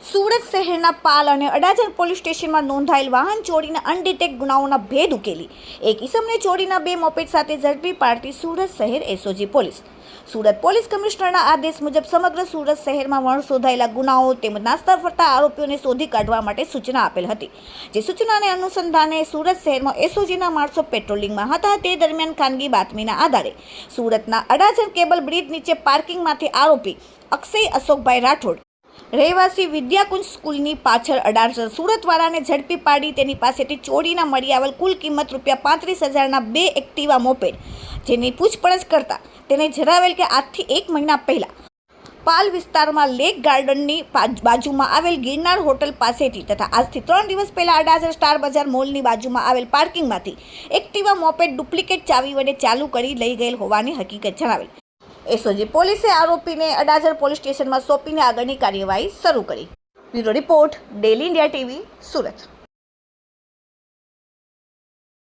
સુરત શહેરના પાલ અને અડાજણ પોલીસ સ્ટેશનમાં નોંધાયેલ વાહન ચોરીના અનડિટેક્ટ ગુનાઓના ભેદ ઉકેલી એક ઇસમને ચોરીના 2 મોપેડ સાથે ઝડપી પાડતી સુરત શહેર એસઓજી પોલીસ. સુરત પોલીસ કમિશનરના આદેશ મુજબ સમગ્ર સુરત શહેરમાં વણશોધાયેલા ગુનાઓ તેમજ નાસ્તા ફરતા આરોપીઓને શોધી કાઢવા માટે સૂચના આપેલ હતી. જે સૂચનાને અનુસંધાને સુરત શહેરમાં એસઓજીના માણસો પેટ્રોલિંગમાં હતા. તે દરમિયાન ખાનગી બાતમીના આધારે સુરતના અડાજણ કેબલ બ્રિજ નીચે પાર્કિંગમાંથી આરોપી અક્ષય અશોકભાઈ રાઠોડ રહેવાસી વિદ્યાકુંજ સ્કૂલની પાછળ અડાજણ સુરતવાળાને ઝડપી પાડી તેની પાસેથી ચોરીના મળી આવેલ કુલ કિંમત ₹35,000ના 2 એક્ટિવા મોપેડ, જેની પૂછપરછ કરતા તેને જણાવેલ કે આજથી 1 મહિના પહેલા પાલ વિસ્તારમાં લેક ગાર્ડનની બાજુમાં આવેલ ગિરનાર હોટલ પાસેથી તથા આજથી 3 દિવસ પહેલા અડાજણ સ્ટાર બજાર મોલની બાજુમાં આવેલ પાર્કિંગમાંથી એક્ટિવા મોપેડ ડુપ્લિકેટ ચાવી વડે ચાલુ કરી લઈ ગયેલ હોવાની હકીકત જણાવેલ. એસઓજી પોલીસે આરોપીને અડાજણ પોલીસ સ્ટેશનમાં સોંપીને આગળની કાર્યવાહી શરૂ કરી. Bureau report, daily India TV, Surat.